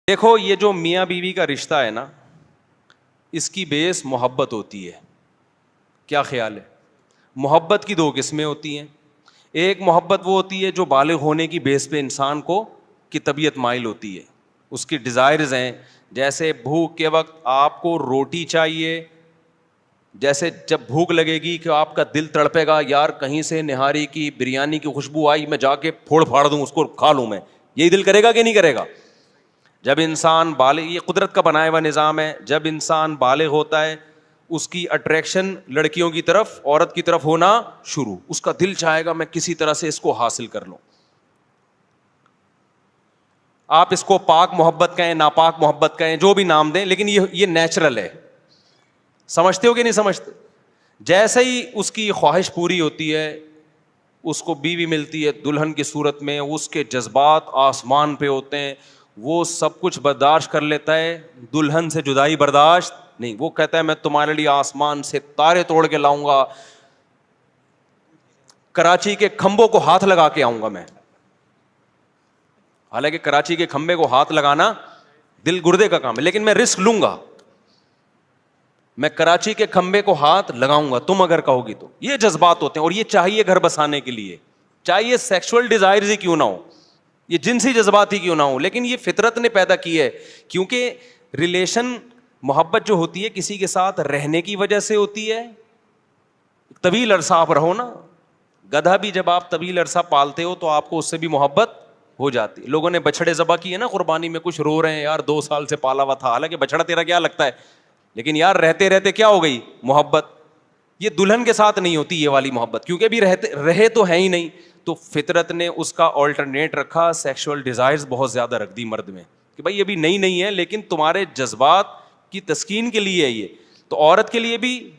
دیکھو یہ جو میاں بیوی کا رشتہ ہے نا، اس کی بیس محبت ہوتی ہے. کیا خیال ہے؟ محبت کی دو قسمیں ہوتی ہیں. ایک محبت وہ ہوتی ہے جو بالغ ہونے کی بیس پہ انسان کو کی طبیعت مائل ہوتی ہے، اس کی ڈیزائرز ہیں. جیسے بھوک کے وقت آپ کو روٹی چاہیے، جیسے جب بھوک لگے گی کہ آپ کا دل تڑپے گا، یار کہیں سے نہاری کی بریانی کی خوشبو آئی، میں جا کے پھوڑ پھاڑ دوں اس کو، کھا لوں میں. یہی دل کرے گا کہ نہیں کرے گا؟ جب انسان بالغ، یہ قدرت کا بنایا ہوا نظام ہے، جب انسان بالغ ہوتا ہے اس کی اٹریکشن لڑکیوں کی طرف، عورت کی طرف ہونا شروع، اس کا دل چاہے گا میں کسی طرح سے اس کو حاصل کر لوں. آپ اس کو پاک محبت کہیں، ناپاک محبت کہیں، جو بھی نام دیں، لیکن یہ نیچرل ہے. سمجھتے ہو کہ نہیں سمجھتے؟ جیسے ہی اس کی خواہش پوری ہوتی ہے، اس کو بیوی ملتی ہے دلہن کی صورت میں، اس کے جذبات آسمان پہ ہوتے ہیں، وہ سب کچھ برداشت کر لیتا ہے، دلہن سے جدائی برداشت نہیں. وہ کہتا ہے میں تمہارے لیے آسمان سے تارے توڑ کے لاؤں گا، کراچی کے کھمبوں کو ہاتھ لگا کے آؤں گا میں. حالانکہ کراچی کے کھمبے کو ہاتھ لگانا دل گردے کا کام ہے، لیکن میں رسک لوں گا، میں کراچی کے کھمبے کو ہاتھ لگاؤں گا تم اگر کہو گی تو. یہ جذبات ہوتے ہیں، اور یہ چاہیے گھر بسانے کے لیے، چاہیے سیکشول ڈیزائرز ہی کیوں نہ ہو، یہ جنسی جذبات ہی کیوں نہ ہو، لیکن یہ فطرت نے پیدا کی ہے. کیونکہ ریلیشن، محبت جو ہوتی ہے کسی کے ساتھ رہنے کی وجہ سے ہوتی ہے. طویل عرصہ آپ رہو نا، گدھا بھی جب آپ طویل عرصہ پالتے ہو تو آپ کو اس سے بھی محبت ہو جاتی. لوگوں نے بچڑے ذبح کیے نا قربانی میں، کچھ رو رہے ہیں یار 2 سال سے پالا ہوا تھا، حالانکہ بچڑا تیرا کیا لگتا ہے، لیکن یار رہتے رہتے کیا ہو گئی محبت. یہ دلہن کے ساتھ نہیں ہوتی یہ والی محبت، کیونکہ ابھی رہے تو ہے ہی نہیں. تو فطرت نے اس کا آلٹرنیٹ رکھا، سیکشول ڈیزائرز بہت زیادہ رکھ دی مرد میں، کہ بھائی ابھی نئی نہیں ہے لیکن تمہارے جذبات کی تسکین کے لیے ہے یہ. تو عورت کے لیے بھی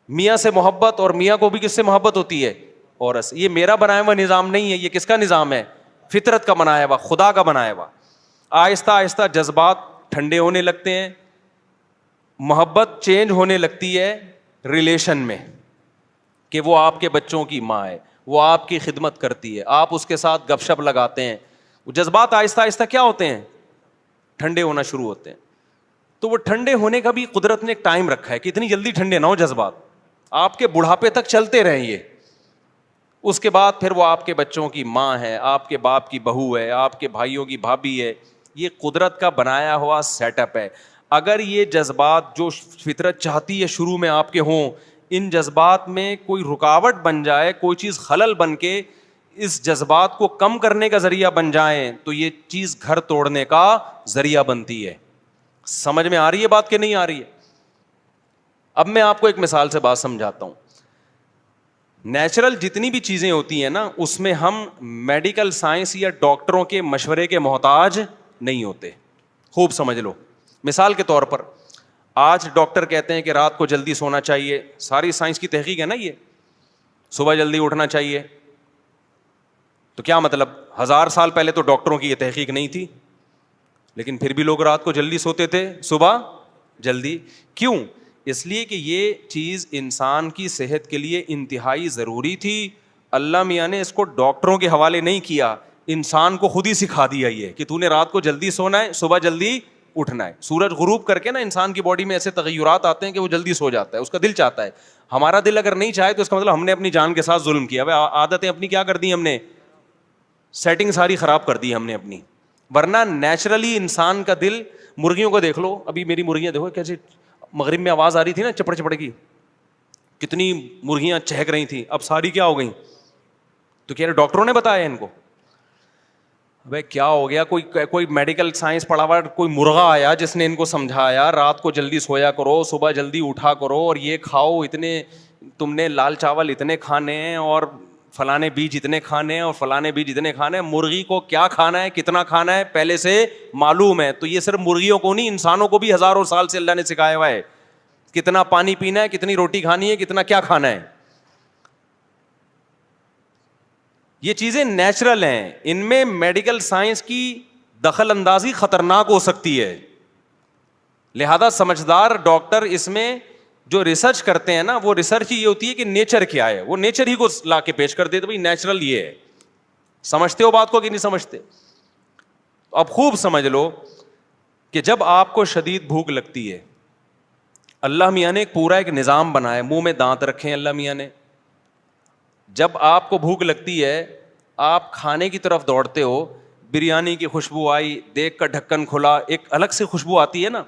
میاں سے محبت، اور میاں کو بھی کس سے محبت ہوتی ہے؟ عورت سے. یہ میرا بنایا ہوا نظام نہیں ہے، یہ کس کا نظام ہے؟ فطرت کا بنایا ہوا، خدا کا بنایا ہوا. آہستہ آہستہ جذبات ٹھنڈے ہونے لگتے ہیں، محبت چینج ہونے لگتی ہے ریلیشن میں، کہ وہ آپ کے بچوں کی ماں ہے، وہ آپ کی خدمت کرتی ہے، آپ اس کے ساتھ گپ شپ لگاتے ہیں. وہ جذبات آہستہ آہستہ کیا ہوتے ہیں؟ ٹھنڈے ہونا شروع ہوتے ہیں. تو وہ ٹھنڈے ہونے کا بھی قدرت نے ایک ٹائم رکھا ہے کہ اتنی جلدی ٹھنڈے نہ ہو جذبات، آپ کے بڑھاپے تک چلتے رہیں یہ. اس کے بعد پھر وہ آپ کے بچوں کی ماں ہے، آپ کے باپ کی بہو ہے، آپ کے بھائیوں کی بھابھی ہے. یہ قدرت کا بنایا ہوا سیٹ اپ ہے. اگر یہ جذبات جو فطرت چاہتی ہے شروع میں آپ کے ہوں، ان جذبات میں کوئی رکاوٹ بن جائے، کوئی چیز خلل بن کے اس جذبات کو کم کرنے کا ذریعہ بن جائیں، تو یہ چیز گھر توڑنے کا ذریعہ بنتی ہے. سمجھ میں آ رہی ہے بات کہ نہیں آ رہی ہے؟ اب میں آپ کو ایک مثال سے بات سمجھاتا ہوں. نیچرل جتنی بھی چیزیں ہوتی ہیں نا، اس میں ہم میڈیکل سائنس یا ڈاکٹروں کے مشورے کے محتاج نہیں ہوتے. خوب سمجھ لو. مثال کے طور پر آج ڈاکٹر کہتے ہیں کہ رات کو جلدی سونا چاہیے، ساری سائنس کی تحقیق ہے نا یہ، صبح جلدی اٹھنا چاہیے. تو کیا مطلب 1000 سال پہلے تو ڈاکٹروں کی یہ تحقیق نہیں تھی، لیکن پھر بھی لوگ رات کو جلدی سوتے تھے، صبح جلدی. کیوں؟ اس لیے کہ یہ چیز انسان کی صحت کے لیے انتہائی ضروری تھی. اللہ میاں نے اس کو ڈاکٹروں کے حوالے نہیں کیا، انسان کو خود ہی سکھا دیا یہ کہ تو نے رات کو جلدی سونا ہے، صبح جلدی اٹھنا ہے. سورج غروب کر کے نا انسان کی باڈی میں ایسے تغیرات آتے ہیں کہ وہ جلدی سو جاتا ہے، اس کا دل چاہتا ہے. ہمارا دل اگر نہیں چاہے تو اس کا مطلب ہم نے اپنی جان کے ساتھ ظلم کیا. عادتیں اپنی کیا کر دی ہم نے؟ سیٹنگ ساری خراب کر دی ہم نے اپنی. ورنہ نیچرلی انسان کا دل، مرغیوں کو دیکھ لو، ابھی میری مرغیاں دیکھو کیسے مغرب میں آواز آ رہی تھی نا چپڑ چپڑ کی، کتنی مرغیاں چہک رہی تھیں، اب ساری کیا ہو گئیں؟ تو کہہ رہے ڈاکٹروں نے بتایا ان کو. بھائی کیا ہو گیا؟ کوئی میڈیکل سائنس پڑھا ہوا کوئی مرغا آیا جس نے ان کو سمجھایا رات کو جلدی سویا کرو، صبح جلدی اٹھا کرو، اور یہ کھاؤ، اتنے تم نے لال چاول اتنے کھانے ہیں، اور فلانے بیج اتنے کھانے ہیں، اور فلانے بیج اتنے کھانے ہیں. مرغی کو کیا کھانا ہے، کتنا کھانا ہے پہلے سے معلوم ہے. تو یہ صرف مرغیوں کو نہیں، انسانوں کو بھی ہزاروں سال سے اللہ نے سکھایا ہوا ہے کتنا پانی پینا ہے، کتنی روٹی کھانی ہے، کتنا کیا کھانا ہے. یہ چیزیں نیچرل ہیں، ان میں میڈیکل سائنس کی دخل اندازی خطرناک ہو سکتی ہے. لہذا سمجھدار ڈاکٹر اس میں جو ریسرچ کرتے ہیں نا، وہ ریسرچ یہ ہوتی ہے کہ نیچر کیا ہے، وہ نیچر ہی کو لا کے پیش کر دیتے بھائی نیچرل یہ ہے. سمجھتے ہو بات کو کہ نہیں سمجھتے؟ اب خوب سمجھ لو. کہ جب آپ کو شدید بھوک لگتی ہے, اللہ میاں نے ایک پورا ایک نظام بنایا, منہ میں دانت رکھے ہیں اللہ میاں نے. جب آپ کو بھوک لگتی ہے آپ کھانے کی طرف دوڑتے ہو, بریانی کی خوشبو آئی, دیکھ کر ڈھکن کھلا, ایک الگ سے خوشبو آتی ہے نا,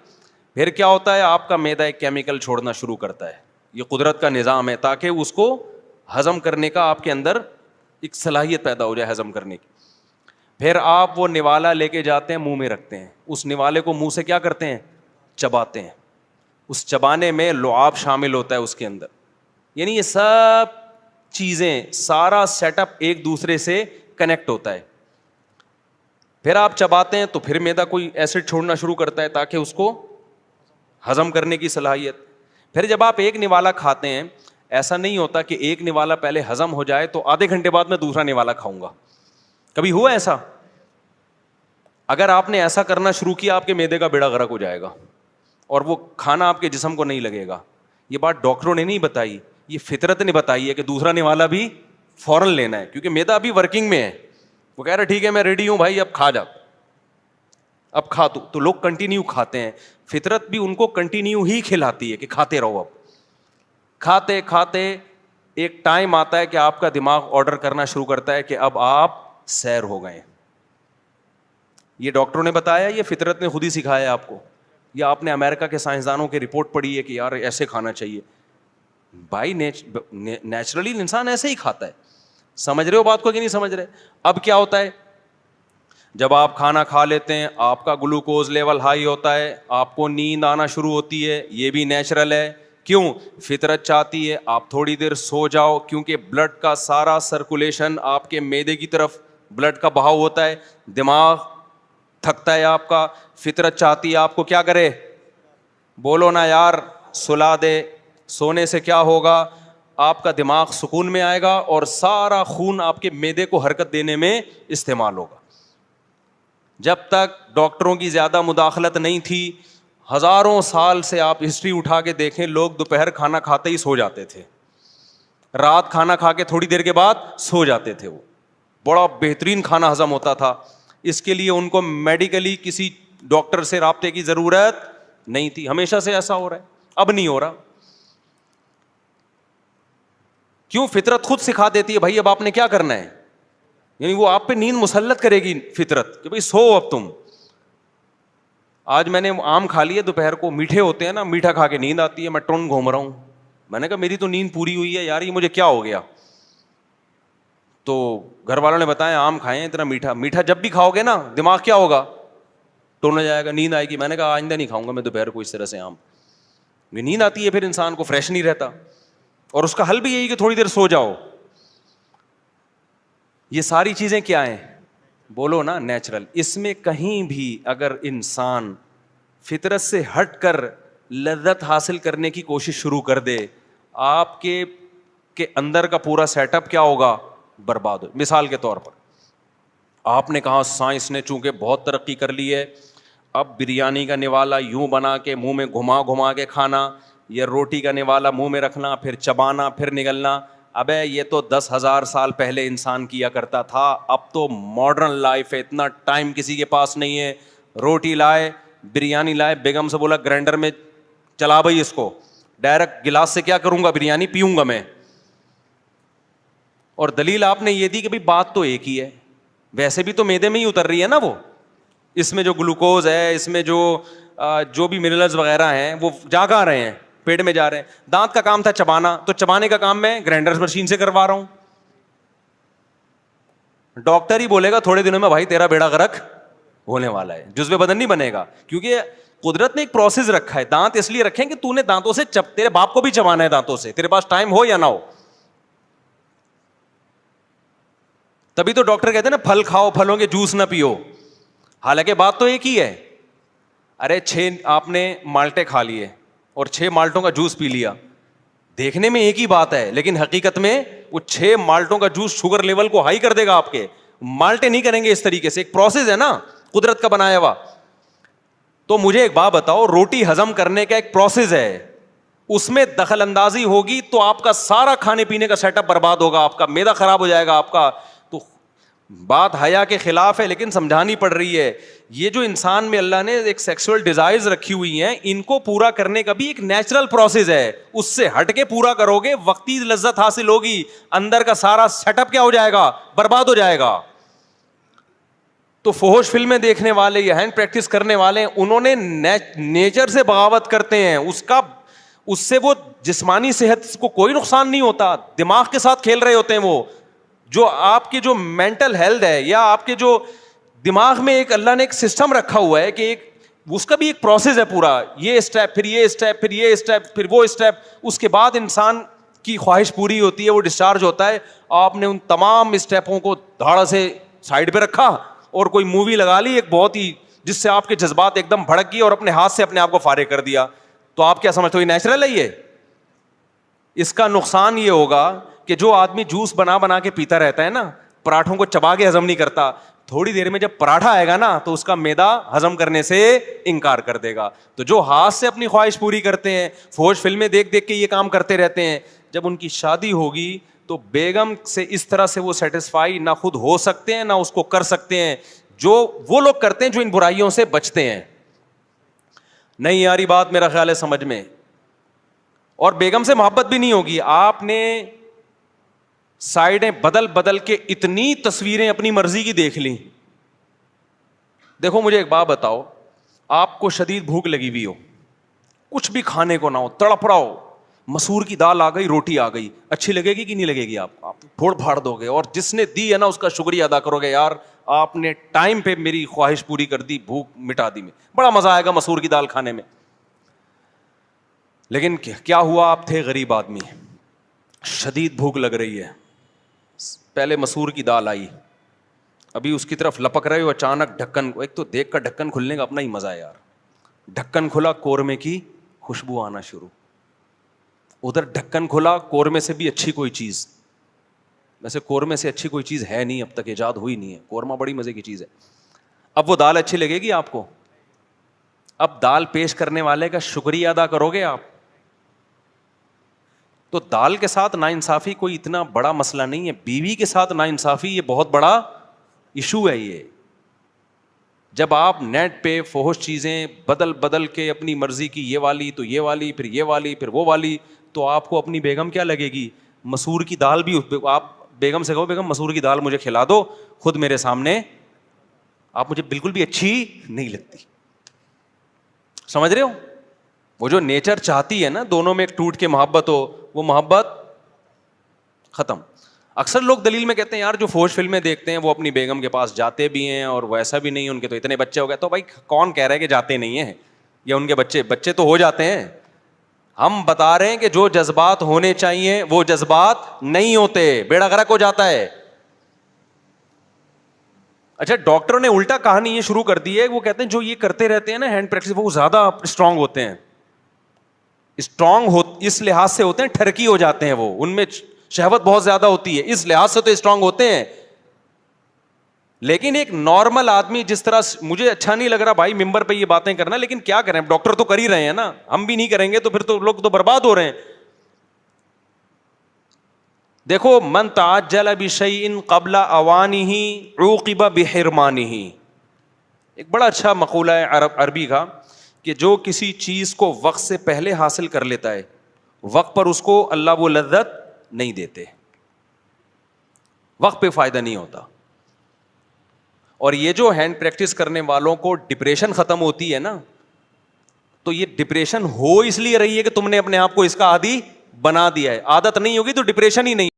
پھر کیا ہوتا ہے, آپ کا معدہ ایک کیمیکل چھوڑنا شروع کرتا ہے. یہ قدرت کا نظام ہے تاکہ اس کو ہضم کرنے کا آپ کے اندر ایک صلاحیت پیدا ہو جائے ہضم کرنے کی. پھر آپ وہ نوالا لے کے جاتے ہیں, منہ میں رکھتے ہیں, اس نوالے کو منہ سے کیا کرتے ہیں, چباتے ہیں. اس چبانے میں لعاب شامل ہوتا ہے اس کے اندر, یعنی یہ سب چیزیں, سارا سیٹ اپ ایک دوسرے سے کنیکٹ ہوتا ہے. پھر آپ چباتے ہیں تو پھر معدہ کوئی ایسڈ چھوڑنا شروع کرتا ہے تاکہ اس کو ہضم کرنے کی صلاحیت. پھر جب آپ ایک نوالا کھاتے ہیں, ایسا نہیں ہوتا کہ ایک نوالا پہلے ہضم ہو جائے تو آدھے گھنٹے بعد میں دوسرا نوالا کھاؤں گا. کبھی ہوا ایسا؟ اگر آپ نے ایسا کرنا شروع کیا آپ کے معدے کا بیڑا غرق ہو جائے گا اور وہ کھانا آپ کے جسم کو نہیں لگے گا. یہ بات ڈاکٹروں نے نہیں بتائی, یہ فطرت نے بتائی ہے کہ دوسرا نوالا بھی فوراً لینا ہے, کیونکہ معدہ ابھی ورکنگ میں ہے. وہ کہہ رہا ٹھیک ہے میں ریڈی ہوں بھائی, اب کھا جا, اب کھا تو لوگ کنٹینیو کھاتے ہیں. فطرت بھی ان کو کنٹینیو ہی کھلاتی ہے کہ کھاتے رہو. اب کھاتے کھاتے ایک ٹائم آتا ہے کہ آپ کا دماغ آرڈر کرنا شروع کرتا ہے کہ اب آپ سیر ہو گئے. یہ ڈاکٹروں نے بتایا, یہ فطرت نے خود ہی سکھایا آپ کو, یا آپ نے امریکہ کے سائنسدانوں کی رپورٹ پڑھی ہے کہ یار ایسے کھانا چاہیے؟ بھائی نیچرلی انسان ایسے ہی کھاتا ہے. سمجھ رہے ہو بات کو کہ نہیں سمجھ رہے؟ اب کیا ہوتا ہے, جب آپ کھانا کھا لیتے ہیں آپ کا گلوکوز لیول ہائی ہوتا ہے, آپ کو نیند آنا شروع ہوتی ہے, یہ بھی نیچرل ہے. کیوں؟ فطرت چاہتی ہے آپ تھوڑی دیر سو جاؤ, کیونکہ بلڈ کا سارا سرکولیشن آپ کے معدے کی طرف بلڈ کا بہاؤ ہوتا ہے, دماغ تھکتا ہے آپ کا. فطرت چاہتی ہے آپ کو کیا کرے, بولو نا یار, سلا دے. سونے سے کیا ہوگا, آپ کا دماغ سکون میں آئے گا اور سارا خون آپ کے معدے کو حرکت دینے میں استعمال ہوگا. جب تک ڈاکٹروں کی زیادہ مداخلت نہیں تھی, ہزاروں سال سے آپ ہسٹری اٹھا کے دیکھیں, لوگ دوپہر کھانا کھاتے ہی سو جاتے تھے, رات کھانا کھا کے تھوڑی دیر کے بعد سو جاتے تھے. وہ بڑا بہترین کھانا ہضم ہوتا تھا. اس کے لیے ان کو میڈیکلی کسی ڈاکٹر سے رابطے کی ضرورت نہیں تھی. ہمیشہ سے ایسا ہو رہا ہے, اب نہیں ہو رہا. کیوں؟ فطرت خود سکھا دیتی ہے بھائی اب آپ نے کیا کرنا ہے, یعنی وہ آپ پہ نیند مسلط کرے گی فطرت کہ بھائی سو اب تم. آج میں نے آم کھا لیے دوپہر کو, میٹھے ہوتے ہیں نا, میٹھا کھا کے نیند آتی ہے, میں ٹون گھوم رہا ہوں. میں نے کہا میری تو نیند پوری ہوئی ہے یار, یہ مجھے کیا ہو گیا؟ تو گھر والوں نے بتایا آم کھائیں اتنا میٹھا. میٹھا جب بھی کھاؤ گے نا دماغ کیا ہوگا, ٹون ہو جائے گا, نیند آئے گی. میں نے کہا آئندہ نہیں کھاؤں گا میں دوپہر کو اس طرح سے آم. نیند آتی ہے پھر انسان کو, فریش نہیں رہتا. اور اس کا حل بھی یہی کہ تھوڑی دیر سو جاؤ. یہ ساری چیزیں کیا ہیں, بولو نا, نیچرل. اس میں کہیں بھی اگر انسان فطرت سے ہٹ کر لذت حاصل کرنے کی کوشش شروع کر دے, آپ کے اندر کا پورا سیٹ اپ کیا ہوگا, برباد ہو. مثال کے طور پر آپ نے کہا سائنس نے چونکہ بہت ترقی کر لی ہے, اب بریانی کا نوالا یوں بنا کے منہ میں گھما گھما کے کھانا, یا روٹی کا نوالا منہ میں رکھنا پھر چبانا پھر نگلنا. ابے یہ تو 10,000 سال پہلے انسان کیا کرتا تھا. اب تو ماڈرن لائف ہے, اتنا ٹائم کسی کے پاس نہیں ہے. روٹی لائے, بریانی لائے, بیگم سے بولا گرائنڈر میں چلا بھائی اس کو, ڈائریکٹ گلاس سے کیا کروں گا, بریانی پیوں گا میں. اور دلیل آپ نے یہ دی کہ بھائی بات تو ایک ہی ہے, ویسے بھی تو معدے میں ہی اتر رہی ہے نا وہ, اس میں جو گلوکوز ہے, اس میں جو بھی منرلز وغیرہ ہیں وہ جا کہاں رہے ہیں, پیٹ میں جا رہے ہیں. دانت کا کام تھا چبانا, تو چبانے کا کام میں گرائنڈر مشین سے کروا رہا ہوں. ڈاکٹر ہی بولے گا تھوڑے دنوں میں بھائی تیرا بیڑا غرق ہونے والا ہے, جزو بدن نہیں بنے گا. کیونکہ قدرت نے ایک پروسیس رکھا ہے. دانت اس لیے رکھیں کہ تو نے دانتوں سے تیرے باپ کو بھی چبانا ہے دانتوں سے, تیرے پاس ٹائم ہو یا نہ ہو. تبھی تو ڈاکٹر کہتے ہیں نا پھل کھاؤ, پھلوں کے جوس نہ پیو. حالانکہ بات تو ایک ہی ہے. ارے 6 آپ نے مالٹے کھا لیے اور 6 مالٹوں کا جوس پی لیا, دیکھنے میں ایک ہی بات ہے, لیکن حقیقت میں وہ 6 مالٹوں کا جوس شوگر لیول کو ہائی کر دے گا آپ کے. مالٹے نہیں کریں گے اس طریقے سے, ایک پروسیس ہے نا قدرت کا بنایا ہوا. تو مجھے ایک بات بتاؤ, روٹی ہضم کرنے کا ایک پروسیس ہے, اس میں دخل اندازی ہوگی تو آپ کا سارا کھانے پینے کا سیٹ اپ برباد ہوگا, آپ کا معدہ خراب ہو جائے گا آپ کا. تو بات حیا کے خلاف ہے لیکن سمجھانی پڑ رہی ہے. یہ جو انسان میں اللہ نے ایک سیکسول ڈیزائرز رکھی ہوئی ہیں, ان کو پورا کرنے کا بھی ایک نیچرل پروسیس ہے. اس سے ہٹ کے پورا کرو گے, وقتی لذت حاصل ہوگی, اندر کا سارا سیٹ اپ کیا ہو جائے گا, برباد ہو جائے گا. تو فحش فلمیں دیکھنے والے یا ہینڈ پریکٹس کرنے والے, انہوں نے نیچر سے بغاوت کرتے ہیں. اس سے وہ جسمانی صحت کو کوئی نقصان نہیں ہوتا, دماغ کے ساتھ کھیل رہے ہوتے ہیں. وہ جو آپ کی جو مینٹل ہیلتھ ہے, یا آپ کے جو دماغ میں ایک اللہ نے ایک سسٹم رکھا ہوا ہے کہ ایک اس کا بھی ایک پروسیس ہے پورا, یہ اسٹیپ, پھر یہ اسٹیپ, پھر یہ اسٹیپ, پھر وہ اسٹیپ, اس کے بعد انسان کی خواہش پوری ہوتی ہے, وہ ڈسچارج ہوتا ہے. آپ نے ان تمام اسٹیپوں کو دھاڑا سے سائڈ پہ رکھا اور کوئی مووی لگا لی ایک بہت ہی, جس سے آپ کے جذبات ایک دم بھڑک گئے, اور اپنے ہاتھ سے اپنے آپ کو فارغ کر دیا. تو آپ کیا سمجھتے ہو, یہ نیچرل ہے؟ یہ اس کا نقصان یہ ہوگا کہ جو آدمی جوس بنا بنا کے پیتا رہتا ہے نا, پراٹھوں کو چبا کے ہضم نہیں کرتا, تھوڑی دیر میں جب پراٹھا آئے گا نا تو اس کا میدا ہضم کرنے سے انکار کر دے گا. تو جو ہاتھ سے اپنی خواہش پوری کرتے ہیں, فحش فلمیں دیکھ دیکھ کے یہ کام کرتے رہتے ہیں, جب ان کی شادی ہوگی تو بیگم سے اس طرح سے وہ سیٹسفائی نہ خود ہو سکتے ہیں نہ اس کو کر سکتے ہیں جو وہ لوگ کرتے ہیں جو ان برائیوں سے بچتے ہیں. نہیں یاری بات میرا خیال ہے سمجھ میں. اور بیگم سے محبت بھی نہیں ہوگی. آپ نے سائڈیں بدل بدل کے اتنی تصویریں اپنی مرضی کی دیکھ لیں. دیکھو مجھے ایک بات بتاؤ, آپ کو شدید بھوک لگی ہوئی ہو, کچھ بھی کھانے کو نہ ہو, تڑپ رہا ہو, مسور کی دال آ گئی, روٹی آ گئی, اچھی لگے گی کہ نہیں لگے گی؟ آپ پھوڑ پھاڑ دو گے, اور جس نے دی ہے نا اس کا شکریہ ادا کرو گے, یار آپ نے ٹائم پہ میری خواہش پوری کر دی, بھوک مٹا دی, میں بڑا مزہ آئے گا مسور کی دال کھانے میں. لیکن کیا ہوا, آپ تھے غریب آدمی, شدید بھوک لگ رہی ہے, پہلے مسور کی دال آئی, ابھی اس کی طرف لپک رہے ہو, اچانک ڈھکن, ایک تو دیکھ کر ڈھکن کھلنے کا اپنا ہی مزہ ہے یار, ڈھکن کھلا, قورمے کی خوشبو آنا شروع, ادھر ڈھکن کھلا, قورمے سے بھی اچھی کوئی چیز, ویسے قورمے سے اچھی کوئی چیز ہے نہیں, اب تک ایجاد ہوئی نہیں ہے, قورمہ بڑی مزے کی چیز ہے. اب وہ دال اچھی لگے گی آپ کو؟ اب دال پیش کرنے والے کا شکریہ ادا کرو گے آپ؟ تو دال کے ساتھ ناانصافی کوئی اتنا بڑا مسئلہ نہیں ہے, بیوی کے ساتھ ناانصافی یہ بہت بڑا ایشو ہے. یہ جب آپ نیٹ پہ فحش چیزیں بدل بدل کے اپنی مرضی کی, یہ والی تو یہ والی, پھر یہ والی, پھر وہ والی, تو آپ کو اپنی بیگم کیا لگے گی؟ مسور کی دال بھی آپ بیگم سے کہو, بیگم مسور کی دال مجھے کھلا دو, خود میرے سامنے آپ مجھے بالکل بھی اچھی نہیں لگتی. سمجھ رہے ہو؟ وہ جو نیچر چاہتی ہے نا دونوں میں ایک ٹوٹ کے محبت ہو, وہ محبت ختم. اکثر لوگ دلیل میں کہتے ہیں یار جو فحش فلمیں دیکھتے ہیں وہ اپنی بیگم کے پاس جاتے بھی ہیں, اور وہ ایسا بھی نہیں, ان کے تو اتنے بچے ہو گئے. تو بھائی کون کہہ رہا ہے کہ جاتے نہیں ہیں, یا ان کے بچے تو ہو جاتے ہیں. ہم بتا رہے ہیں کہ جو جذبات ہونے چاہیے وہ جذبات نہیں ہوتے, بیڑا غرق ہو جاتا ہے. اچھا ڈاکٹروں نے الٹا کہانی یہ شروع کر دی ہے, وہ کہتے ہیں جو یہ کرتے رہتے ہیں نا ہینڈ پریکٹس, وہ زیادہ اسٹرانگ ہوتے ہیں. اسٹرانگ اس لحاظ سے ہوتے ہیں, ٹھرکی ہو جاتے ہیں, وہ ان میں شہوت بہت زیادہ ہوتی ہے, اس لحاظ سے تو اسٹرانگ ہوتے ہیں. لیکن ایک نارمل آدمی جس طرح, مجھے اچھا نہیں لگ رہا بھائی ممبر پہ یہ باتیں کرنا, لیکن کیا کریں, ڈاکٹر تو کر ہی رہے ہیں نا, ہم بھی نہیں کریں گے تو پھر تو لوگ تو برباد ہو رہے ہیں. دیکھو من تعجل بشیء قبل اوانہ عوقب بحرمانہ, ایک بڑا اچھا مقولہ ہے عربی کا, کہ جو کسی چیز کو وقت سے پہلے حاصل کر لیتا ہے, وقت پر اس کو اللہ وہ لذت نہیں دیتے, وقت پہ فائدہ نہیں ہوتا. اور یہ جو ہینڈ پریکٹس کرنے والوں کو ڈپریشن ختم ہوتی ہے نا, تو یہ ڈپریشن ہو اس لیے رہی ہے کہ تم نے اپنے آپ کو اس کا عادی بنا دیا ہے. عادت نہیں ہوگی تو ڈپریشن ہی نہیں.